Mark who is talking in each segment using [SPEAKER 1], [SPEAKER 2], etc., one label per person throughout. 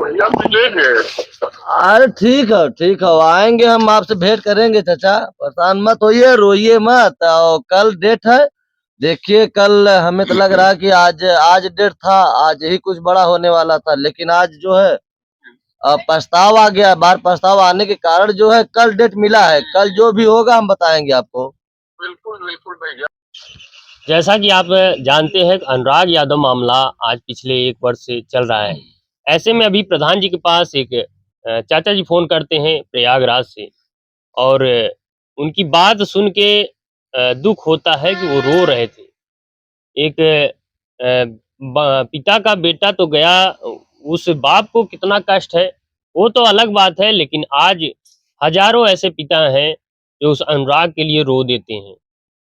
[SPEAKER 1] भैया मिलेंगे।
[SPEAKER 2] अरे ठीक है आएंगे, हम आपसे भेंट करेंगे चाचा, परेशान मत होइए, रोइए मत। और कल डेट है, देखिए कल हमें तो लग रहा है कि आज डेट था, आज ही कुछ बड़ा होने वाला था, लेकिन आज जो है पछताव आ गया। बार पछताव आने के कारण जो है कल डेट मिला है, कल जो भी होगा हम बताएंगे आपको।
[SPEAKER 1] बिल्कुल बिल्कुल भैया।
[SPEAKER 3] जैसा कि आप जानते हैं, अनुराग यादव मामला आज पिछले 1 वर्ष से चल रहा है। ऐसे में अभी प्रधान जी के पास एक चाचा जी फोन करते हैं प्रयागराज से, और उनकी बात सुन के दुख होता है कि वो रो रहे थे। एक पिता का बेटा तो गया, उस बाप को कितना कष्ट है वो तो अलग बात है, लेकिन आज हजारों ऐसे पिता हैं जो उस अनुराग के लिए रो देते हैं।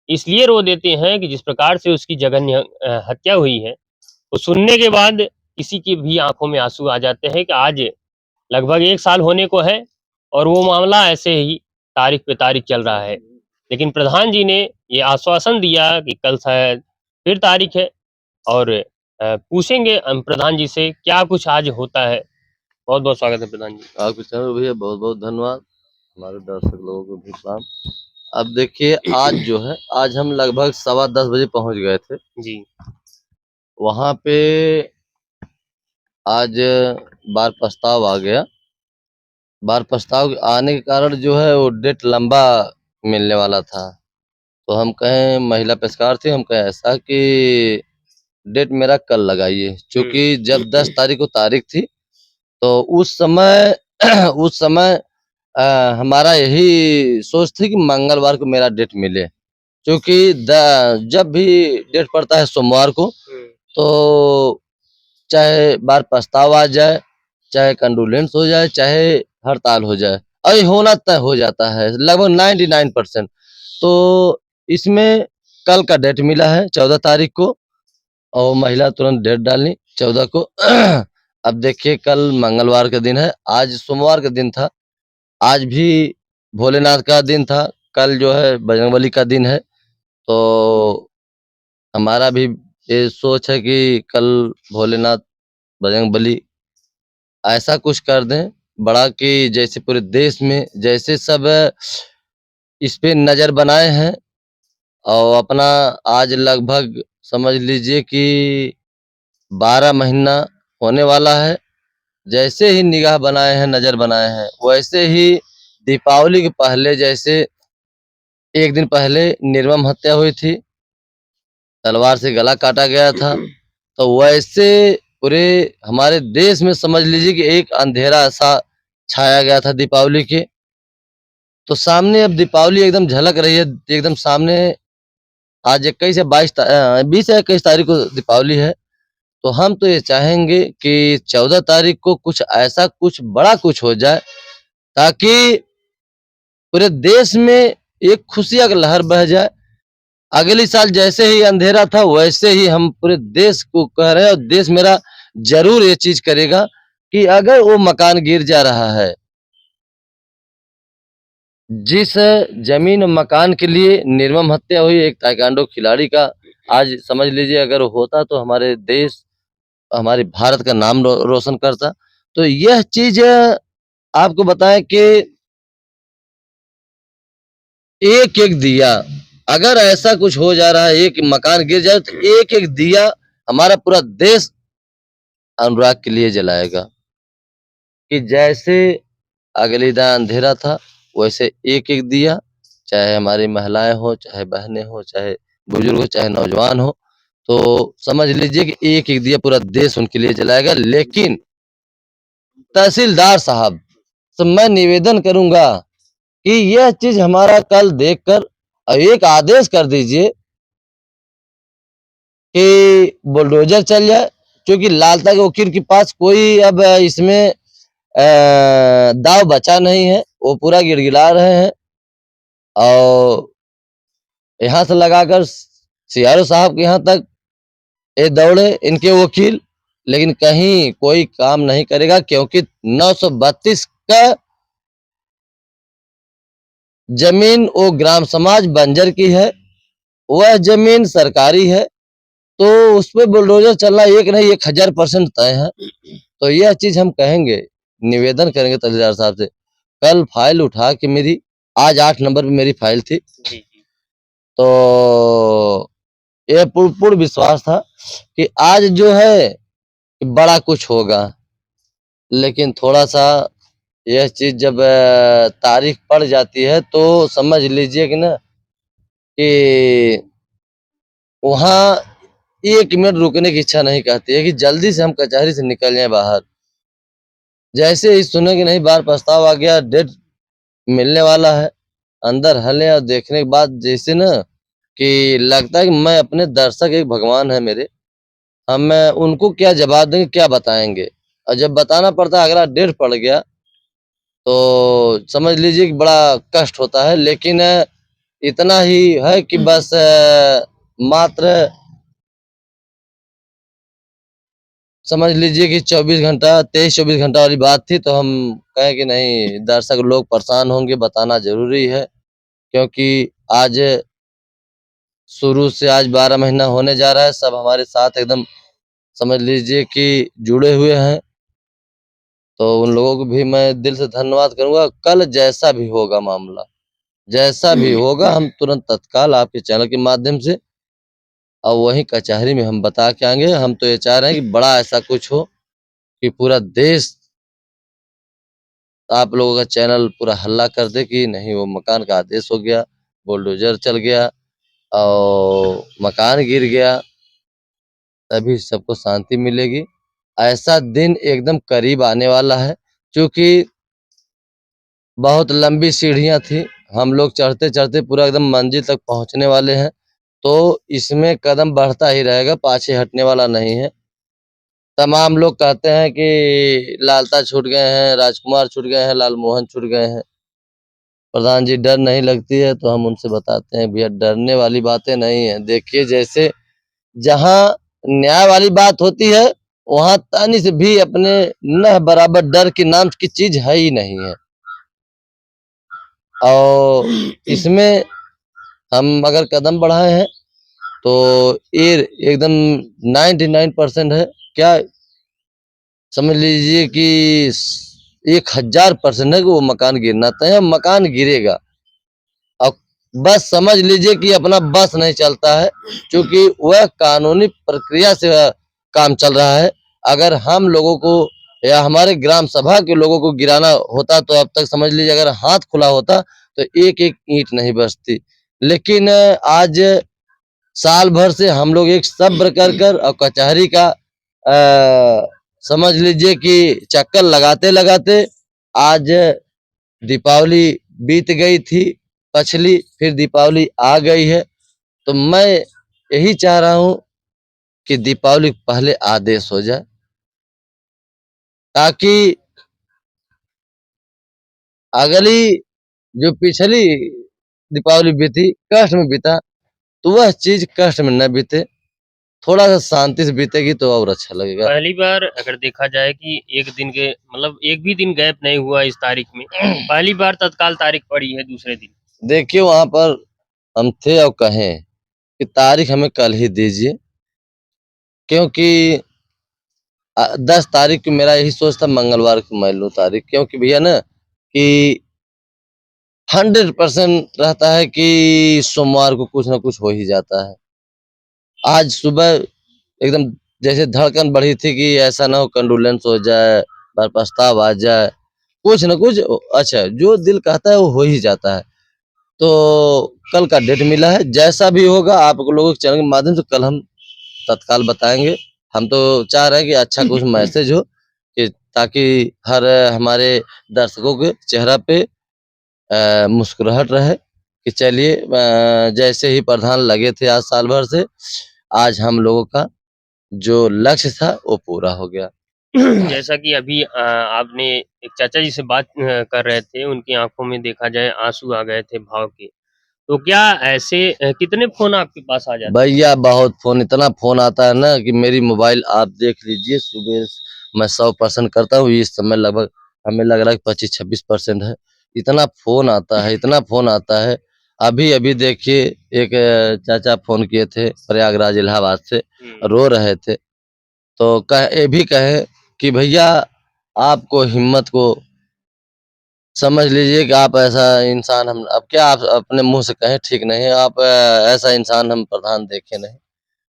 [SPEAKER 3] इसलिए रो देते हैं कि जिस प्रकार से उसकी जघन्य हत्या हुई है, वो सुनने के बाद किसी की भी आंखों में आंसू आ जाते हैं कि आज लगभग 1 साल होने को है और वो मामला ऐसे ही तारीख पे तारीख चल रहा है। लेकिन प्रधान जी ने ये आश्वासन दिया कि कल शायद फिर तारीख है, और पूछेंगे हम प्रधान जी से क्या कुछ आज होता है। बहुत बहुत स्वागत है प्रधान जी।
[SPEAKER 2] आपके चैनल भैया बहुत बहुत धन्यवाद, हमारे दर्शक लोगों को भी सलाम। अब देखिए आज जो है, आज हम लगभग 10:15 बजे पहुंच गए थे
[SPEAKER 3] जी।
[SPEAKER 2] वहां पे। आज बार प्रस्ताव आ गया, बार प्रस्ताव आने के कारण जो है वो डेट लंबा मिलने वाला था। तो हम कहें, महिला पेशकार थे, हम कहें ऐसा कि डेट मेरा कल लगाइए, क्योंकि जब 10 तारीख को तारीख थी तो उस समय उस समय हमारा यही सोच थी कि मंगलवार को मेरा डेट मिले, क्योंकि जब भी डेट पड़ता है सोमवार को, तो चाहे बार प्रस्ताव आ जाए, चाहे कंडोलेंस हो जाए, चाहे हड़ताल हो जाए, और ये होना तय हो जाता है लगभग 99%। तो इसमें कल का डेट मिला है 14 तारीख को, और महिला तुरंत डेट डाली 14 को। अब देखिए कल मंगलवार का दिन है, आज सोमवार का दिन था, आज भी भोलेनाथ का दिन था, कल जो है बजरंगबली का दिन है। तो हमारा भी ये सोच है कि कल भोलेनाथ बजरंगबली ऐसा कुछ कर दें बड़ा कि जैसे पूरे देश में जैसे सब इस पे नजर बनाए हैं, और अपना आज लगभग समझ लीजिए कि 12 महीना होने वाला है। जैसे ही निगाह बनाए हैं, नजर बनाए हैं, वैसे ही दीपावली के पहले, जैसे 1 दिन पहले निर्मम हत्या हुई थी, तलवार से गला काटा गया था, तो वैसे पूरे हमारे देश में समझ लीजिए कि एक अंधेरा ऐसा छाया गया था दीपावली के। तो सामने अब दीपावली एकदम झलक रही है, एकदम सामने। आज 21 या 20 या 21 तारीख को दीपावली है। तो हम तो ये चाहेंगे कि 14 तारीख को कुछ ऐसा, कुछ बड़ा कुछ हो जाए, ताकि पूरे देश में एक खुशियां की लहर बह जाए। अगली साल जैसे ही अंधेरा था, वैसे ही हम पूरे देश को कह रहे हैं, और देश मेरा जरूर ये चीज करेगा कि अगर वो मकान गिर जा रहा है, जिस जमीन और मकान के लिए निर्मम हत्या हुई एक ताइक्वांडो खिलाड़ी का, आज समझ लीजिए अगर होता तो हमारे देश, हमारे भारत का नाम रोशन करता। तो यह चीज आपको बताएं कि एक एक दिया, अगर ऐसा कुछ हो जा रहा है, एक मकान गिर जाए, तो एक एक दिया हमारा पूरा देश अनुराग के लिए जलाएगा। कि जैसे अगलीदा अंधेरा था, वैसे एक एक दिया, चाहे हमारी महिलाएं हो, चाहे बहनें हो, चाहे बुजुर्ग हो, चाहे नौजवान हो, तो समझ लीजिए कि एक एक दिया पूरा देश उनके लिए जलाएगा। लेकिन तहसीलदार साहब से मैं निवेदन करूंगा कि यह चीज हमारा कल देखकर एक आदेश कर दीजिए कि बुलडोजर चल जाए, क्योंकि लालता के वकील के पास कोई अब इसमें दाव बचा नहीं है, वो पूरा गिड़गिड़ा रहे हैं। और यहाँ से लगाकर सीआरओ साहब के यहाँ तक ये दौड़े इनके वकील, लेकिन कहीं कोई काम नहीं करेगा, क्योंकि 932 का जमीन वो ग्राम समाज बंजर की है, वह जमीन सरकारी है, तो उस पे बुलडोजर चलना एक नहीं 1000% तय है। तो यह चीज हम कहेंगे, निवेदन करेंगे तहसीलदार साहब से। कल फाइल उठा के मेरी, आज 8 नंबर पे मेरी फाइल थी,
[SPEAKER 3] जी, जी।
[SPEAKER 2] तो यह पूर्ण विश्वास था कि आज जो है कि बड़ा कुछ होगा, लेकिन थोड़ा सा यह चीज जब तारीख पड़ जाती है तो समझ लीजिए कि ना कि वहाँ 1 मिनट रुकने की इच्छा नहीं कहती है कि जल्दी से हम कचहरी से निकल जाएं बाहर। जैसे ही सुने कि नहीं बार प्रस्ताव आ गया, डेट मिलने वाला है, अंदर हले और देखने के बाद जैसे ना कि लगता है कि मैं अपने दर्शक, एक भगवान है मेरे, हम उनको क्या जवाब देंगे, क्या बताएंगे। और जब बताना पड़ता है, अगला डेट पड़ गया तो समझ लीजिए कि बड़ा कष्ट होता है। लेकिन इतना ही है कि बस मात्र समझ लीजिए कि 24 घंटा, 23-24 घंटा वाली बात थी, तो हम कहें कि नहीं, दर्शक लोग परेशान होंगे, बताना ज़रूरी है। क्योंकि आज शुरू से आज 12 महीना होने जा रहा है, सब हमारे साथ एकदम समझ लीजिए कि जुड़े हुए हैं। तो उन लोगों को भी मैं दिल से धन्यवाद करूँगा। कल जैसा भी होगा मामला, जैसा भी होगा, हम तुरंत तत्काल आपके चैनल के माध्यम से और वहीं कचहरी में हम बता के आएँगे। हम तो ये चाह रहे हैं कि बड़ा ऐसा कुछ हो कि पूरा देश आप लोगों का चैनल पूरा हल्ला कर दे कि नहीं, वो मकान का आदेश हो गया, बुलडोज़र चल गया और मकान गिर गया, तभी सबको शांति मिलेगी। ऐसा दिन एकदम करीब आने वाला है, क्योंकि बहुत लंबी सीढ़ियाँ थी, हम लोग चढ़ते-चढ़ते पूरा एकदम मंज़िल तक पहुँचने वाले हैं, तो इसमें कदम बढ़ता ही रहेगा, पाछे हटने वाला नहीं है। तमाम लोग कहते हैं कि लालता छूट गए हैं, राजकुमार छूट गए हैं, लालमोहन छूट गए हैं। प्रधान जी, डर नहीं लगती है? तो हम उनसे बताते हैं, भैया डरने वाली बातें नहीं है। देखिए, जैसे जहाँ न्याय वाली बात होती है, वहाँ तनी से भी अपने न बराबर डर के नाम की चीज़ है ही नहीं है। और इसमें हम अगर कदम बढ़ाए हैं, तो ये एकदम 99% है। क्या समझ लीजिए कि 1000% है कि वो मकान गिरना तय है, मकान गिरेगा। अब बस समझ लीजिए कि अपना बस नहीं चलता है, क्योंकि वह कानूनी प्रक्रिया से काम चल रहा है। अगर हम लोगों को या हमारे ग्राम सभा के लोगों को गिराना होता, तो अब तक समझ लीजिए अगर हाथ खुला होता तो एक-एक ईंट नहीं बचती। लेकिन आज साल भर से हम लोग एक सब्र कर और कचहरी का समझ लीजिए कि चक्कर लगाते-लगाते आज दीपावली बीत गई थी पछली, फिर दीपावली आ गई है। तो मैं यही चाह रहा हूँ कि दीपावली के पहले आदेश हो जाए, ताकि अगली जो पिछली दीपावली बीती, कष्ट में बीता, तो वह चीज़ कष्ट में ना बीते, थोड़ा-सा शांति से बीतेगी तो और अच्छा लगेगा।
[SPEAKER 3] पहली बार अगर देखा जाए कि एक दिन के मतलब एक भी दिन गैप नहीं हुआ इस तारीख में, पहली बार तत्काल तारीख पड़ी है दूसरे दिन।
[SPEAKER 2] देखिए, वहाँ पर हम थे और कहें कि तारीख हमें कल ही दीजिए, क्योंकि 10 तारीख को मेरा यही सोच था, मंगलवार को मैं लूँ तारीख, क्योंकि भैया ना कि 100% रहता है कि सोमवार को कुछ ना कुछ हो ही जाता है। आज सुबह एकदम जैसे धड़कन बढ़ी थी कि ऐसा ना हो कंडोलेंस हो जाए, प्रस्ताव आ जाए, कुछ ना कुछ अच्छा जो दिल कहता है वो हो ही जाता है। तो कल का डेट मिला है, जैसा भी होगा आप लोगों के चैनल के माध्यम से कल हम तत्काल बताएँगे। हम तो चाह रहे हैं कि अच्छा कुछ मैसेज हो, कि ताकि हर हमारे दर्शकों के चेहरा पे मुस्कुराहट रहे कि चलिए जैसे ही प्रधान लगे थे आज साल भर से, आज हम लोगों का जो लक्ष्य था वो पूरा हो गया।
[SPEAKER 3] जैसा कि अभी आपने एक चाचा जी से बात कर रहे थे, उनकी आँखों में देखा जाए आँसू आ गए थे भाव के। तो क्या ऐसे कितने फ़ोन आपके पास आ जाते हैं?
[SPEAKER 2] भैया बहुत फ़ोन, इतना फ़ोन आता है ना कि मेरी मोबाइल आप देख लीजिए, सुबह मैं 100% करता हूँ, इस समय लगभग हमें लग रहा है कि 25-26% है। इतना फ़ोन आता है, इतना फ़ोन आता है। अभी-अभी देखिए एक चाचा फ़ोन किए थे प्रयागराज इलाहाबाद से,
[SPEAKER 3] हुँ।
[SPEAKER 2] रो रहे थे। तो कह ये भी कहे कि भैया आपको हिम्मत को समझ लीजिए कि आप ऐसा इंसान हम अब क्या आप अपने मुंह से कहें ठीक नहीं है, आप ऐसा इंसान हम प्रधान देखे नहीं।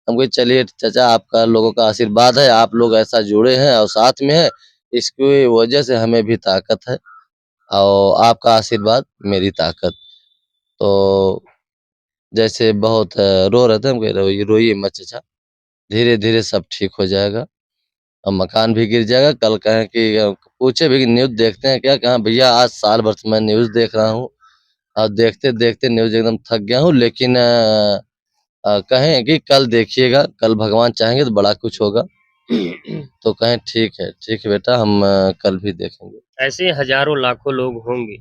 [SPEAKER 2] हम कहे चलिए चाचा आपका लोगों का आशीर्वाद है, आप लोग ऐसा जुड़े हैं और साथ में है, इसकी वजह से हमें भी ताकत है और आपका आशीर्वाद मेरी ताकत। तो जैसे बहुत रो रहे थे, हम कह रहे रोइए मत चाचा, धीरे-धीरे सब ठीक हो जाएगा और मकान भी गिर जाएगा। कल कहें कि पूछे भी कि न्यूज़ देखते हैं क्या? कहा भैया आज साल भर से मैं न्यूज़ देख रहा हूँ और देखते-देखते न्यूज़ एकदम थक गया हूँ, लेकिन कहें कि कल देखिएगा, कल भगवान चाहेंगे तो बड़ा कुछ होगा। तो कहें ठीक है बेटा हम कल भी देखेंगे।
[SPEAKER 3] ऐसे हजारों लाखों लोग होंगे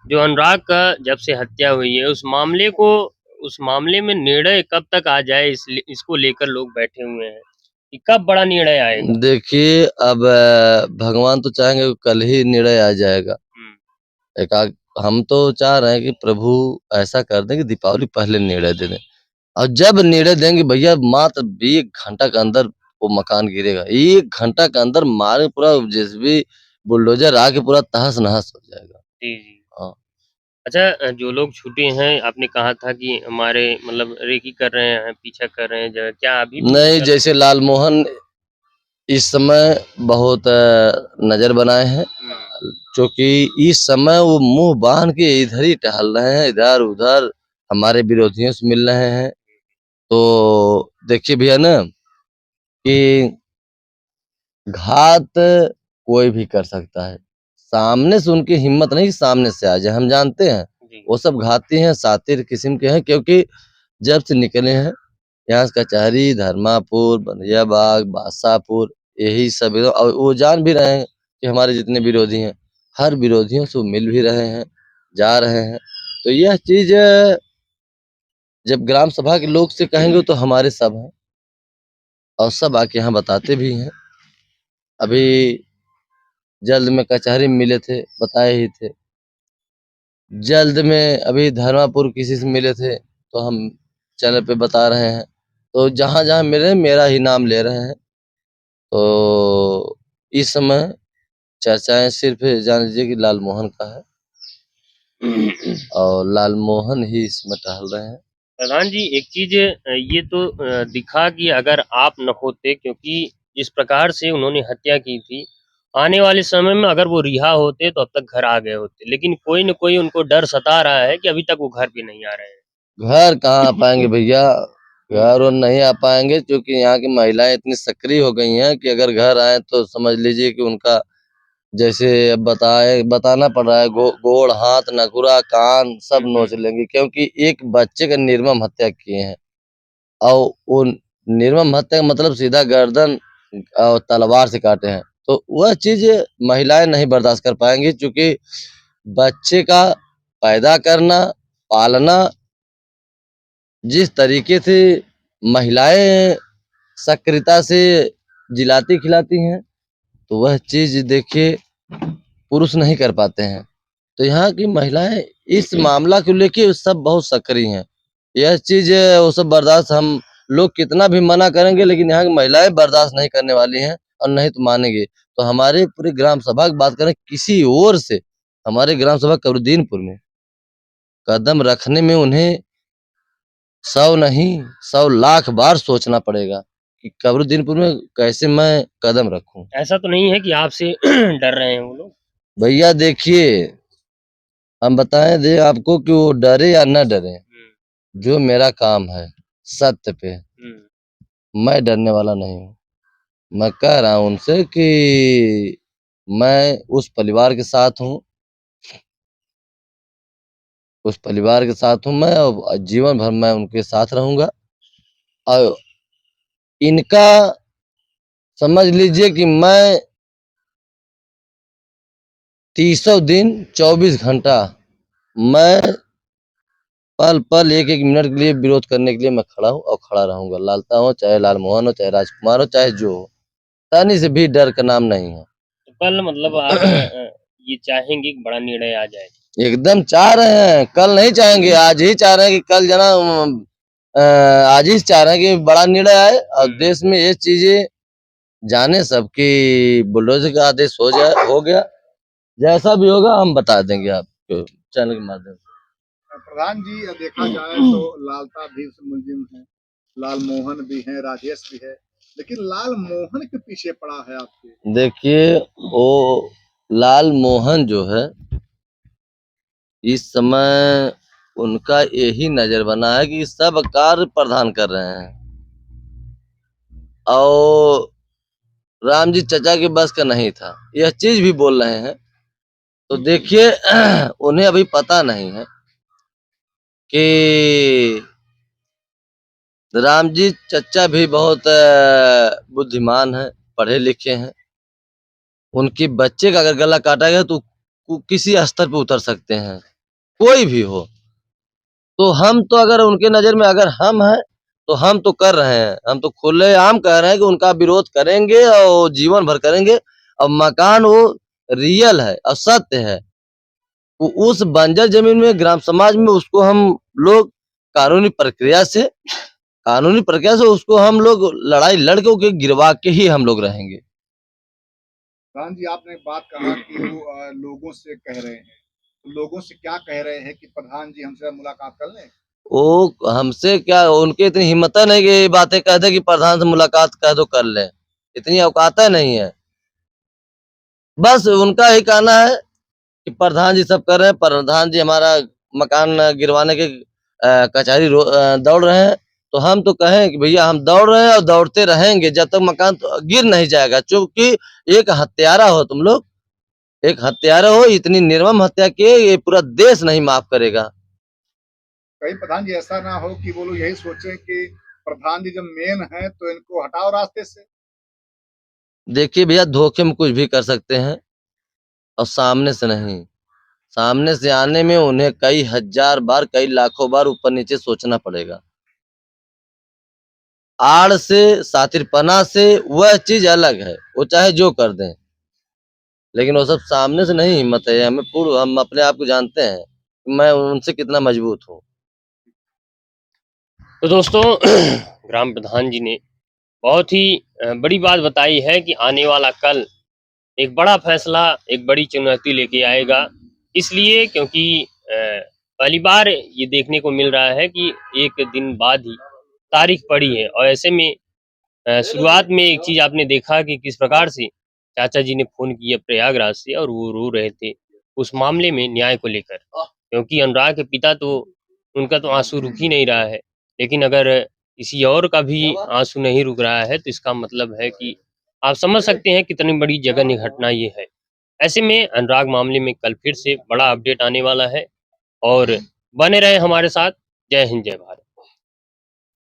[SPEAKER 3] जो अनुराग का जब से हत्या हुई है उस मामले में निर्णय कब तक आ जाए इसको लेकर लोग बैठे हुए हैं कि कब बड़ा निर्णय आएगा।
[SPEAKER 2] देखिए अब भगवान तो चाहेंगे कि कल ही निर्णय आ जाएगा। एकाक हम तो चाह रहे हैं कि प्रभु ऐसा कर दें कि दीपावली पहले निर्णय दे दें और जब निर्णय देंगे भैया मात्र 1 घंटा के अंदर वो मकान गिरेगा। 1 घंटा के अंदर मारे पूरा जेसीबी बुलडोजर आके पूरा तहस-नहस हो जाएगा।
[SPEAKER 3] जी, जी।
[SPEAKER 2] हाँ।
[SPEAKER 3] अच्छा जो लोग छूटे हैं आपने कहा था कि हमारे मतलब रेकी कर रहे हैं, पीछा कर रहे हैं, ज क्या अभी भी
[SPEAKER 2] नहीं,
[SPEAKER 3] चल रहा
[SPEAKER 2] जैसे लालमोहन इस समय बहुत नज़र बनाए हैं,
[SPEAKER 3] है?
[SPEAKER 2] क्योंकि इस समय वो मुँह बाँध के इधर ही टहल रहे हैं, इधर-उधर हमारे विरोधियों से मिल रहे हैं। तो देखिए भैया ना कि घात कोई भी कर सकता है। सामने से उनकी हिम्मत नहीं कि सामने से आ जाए, हम जानते हैं।
[SPEAKER 3] जी।
[SPEAKER 2] वो सब घाती हैं, शातिर किस्म के हैं क्योंकि जब से निकले हैं यहाँ से कचहरी, धर्मापुर, बंधैयाबाग, बादशाहपुर यही सब और वो जान भी रहे हैं कि हमारे जितने विरोधी हैं, हर विरोधियों से वो मिल भी रहे हैं, जा रहे हैं। तो यह चीज़ जब ग्राम सभा के लोग से कहेंगे तो हमारे सब हैं और सब आके यहाँ बताते भी हैं। अभी जल्द में कचहरी में मिले थे, बताए ही थे। जल्द में अभी धर्मापुर किसी से मिले थे, तो हम चैनल पे बता रहे हैं। तो जहाँ-जहाँ मिले हैं, मेरा ही नाम ले रहे हैं। तो इस समय चर्चाएँ सिर्फ़ जान लीजिए कि लालमोहन का है और लालमोहन ही इसमें टहल रहे हैं।
[SPEAKER 3] प्रधान जी एक चीज़ ये तो दिखा कि अगर आप न होते क्योंकि जिस प्रकार से उन्होंने हत्या की थी, आने वाले समय में अगर वो रिहा होते तो अब तक घर आ गए होते। लेकिन कोई न कोई उनको डर सता रहा है कि अभी तक वो घर पे नहीं आ रहे हैं।
[SPEAKER 2] घर कहाँ आ पाएँगे भैया, घर और नहीं आ पाएँगे क्योंकि यहाँ की महिलाएँ इतनी सक्रिय हो गई हैं कि अगर घर आएँ तो समझ लीजिए कि उनका जैसे अब बताना पड़ रहा है गोड़, हाथ, नखुरा, कान सब नोच लेंगी क्योंकि एक बच्चे का निर्मम हत्या किए हैं और वो निर्मम हत्या का मतलब सीधा गर्दन और तलवार से काटे हैं। तो वह चीज़ महिलाएँ नहीं बर्दाश्त कर पाएँगी क्योंकि बच्चे का पैदा करना, पालना जिस तरीके से महिलाएँ सक्रियता से जिलाती-खिलाती हैं, तो वह चीज़ देखिए पुरुष नहीं कर पाते हैं। तो यहाँ की महिलाएँ इस मामला को लेके सब बहुत सक्रिय हैं। यह चीज़ वो सब बर्दाश्त हम लोग कितना भी मना करेंगे लेकिन यहाँ की महिलाएँ बर्दाश्त नहीं करने वाली हैं और नहीं तो मानेंगी। तो हमारे पूरी ग्राम सभा की बात करें किसी ओर से हमारे ग्राम सभा कबरुद्दीनपुर में कदम रखने में उन्हें 100 नहीं 100 लाख बार सोचना पड़ेगा कि कबरुद्दीनपुर में कैसे मैं कदम रखूँ।
[SPEAKER 3] ऐसा तो नहीं है कि आपसे डर रहे हैं वो लोग?
[SPEAKER 2] भैया देखिए, हम बताएँ दें आपको कि वो डरे या ना डरे, जो मेरा काम है सत्य पे, मैं डरने वाला नहीं हूँ। मैं कह रहा हूँ उनसे कि मैं उस परिवार के साथ हूँ, उस परिवार के साथ हूँ मैं और जीवन भर मैं उनके साथ रहूँगा और इनका समझ लीजिए कि मैं तीसों दिन 24 घंटा मैं पल-पल, एक-एक मिनट के लिए विरोध करने के लिए मैं खड़ा हूँ और खड़ा रहूँगा। लालता हो, चाहे लालमोहन हो, चाहे राजकुमार हो, चाहे जो हो। तनी से भी डर का नाम नहीं है।
[SPEAKER 3] तो कल मतलब आप ये चाहेंगे कि बड़ा निर्णय आ जाए?
[SPEAKER 2] एकदम चाह रहे हैं, कल नहीं चाहेंगे, आज ही चाह रहे हैं कि कल जना आज ही चाह रहे हैं कि बड़ा निर्णय आए और देश में ये चीज़ें जाने सब कि बुलडोजर का आदेश हो गया, जैसा भी होगा हम बता देंगे आपको चैनल के माध्यम से।
[SPEAKER 4] प्रधान जी, देखा जाए तो लालता भी उसमें मुलजिम है, लाल मोहन भी है, राजेश भी है, लेकिन लाल मोहन के पीछे पड़ा है आपके।
[SPEAKER 2] देखिए, वो लाल मोहन जो है इस समय उनका यही नजर बना है कि सब कार्य प्रधान कर रहे हैं और राम जी चचा के बस का नहीं था, यह चीज भी बोल रहे हैं। तो देखिए उन्हें अभी पता नहीं है कि राम जी चचा भी बहुत बुद्धिमान है, पढ़े लिखे हैं। उनके बच्चे का अगर गला काटा गया तो किसी स्तर पे उतर सकते हैं, कोई भी हो। तो हम तो अगर उनके नजर में अगर हम हैं तो हम तो कर रहे हैं, हम तो खुलेआम कह रहे हैं कि उनका विरोध करेंगे और जीवन भर करेंगे। और मकान वो रियल है और सत्य है, वो उस बंजर जमीन में ग्राम समाज में उसको हम लोग कानूनी प्रक्रिया से उसको हम लोग लड़ाई लड़ के गिरवा के ही हम लोग रहेंगे।
[SPEAKER 4] प्रधान जी, आपने एक बात कहा कि वो लोगों से कह रहे हैं, तो लोगों से क्या कह रहे हैं कि प्रधान जी हमसे मुलाकात कर लें?
[SPEAKER 2] वो हमसे क्या, उनकी इतनी हिम्मत नहीं कि ये बातें कह दे कि प्रधान से मुलाकात कह दो कर लें, इतनी औकात नहीं है। बस उनका ही कहना है कि प्रधान जी सब कर रहे हैं, प्रधान जी हमारा मकान गिरवाने के कचहरी दौड़ रहे हैं। तो हम तो कहें कि भैया हम दौड़ रहे हैं और दौड़ते रहेंगे जब तक मकान तो गिर नहीं जाएगा, क्योंकि एक हत्यारा हो तुम लोग, एक हत्यारा हो, इतनी निर्मम हत्या किए, ये पूरा देश नहीं माफ करेगा।
[SPEAKER 4] कहीं प्रधान जी ऐसा ना हो कि वो लोग यही सोचें कि प्रधान जी जब मेन है तो इनको हटाओ रास्ते से।
[SPEAKER 2] देखिए भैया, धोखे में कुछ भी कर सकते हैं और सामने से नहीं। सामने से आने में उन्हें कई हजार बार, कई लाखों बार ऊपर नीचे सोचना पड़ेगा। आड़ से, सातिरपना से वह चीज अलग है, वो चाहे जो कर दें, लेकिन वो सब सामने से नहीं हिम्मत है। हमें पूर्व हम अपने आप को जानते हैं, मैं उनसे कितना मजबूत हूँ।
[SPEAKER 3] तो दोस्तों ग्राम प्रधान जी ने बहुत ही बड़ी बात बताई है कि आने वाला कल एक बड़ा फैसला, एक बड़ी चुनौती लेके आएगा। इसलिए क्योंकि पहली बार ये देखने को मिल रहा है कि एक दिन बाद ही तारीख पड़ी है और ऐसे में शुरुआत में एक चीज आपने देखा कि किस प्रकार से चाचा जी ने फोन किया प्रयागराज से और वो रो रहे थे उस मामले में न्याय को लेकर, क्योंकि अनुराग के पिता तो उनका तो आंसू रुक ही नहीं रहा है। लेकिन अगर किसी और का भी आंसू नहीं रुक रहा है तो इसका मतलब है कि आप समझ सकते हैं कितनी बड़ी जघन्य घटना ये है। ऐसे में अनुराग मामले में कल फिर से बड़ा अपडेट आने वाला है और बने रहे हमारे साथ। जय हिंद, जय भारत।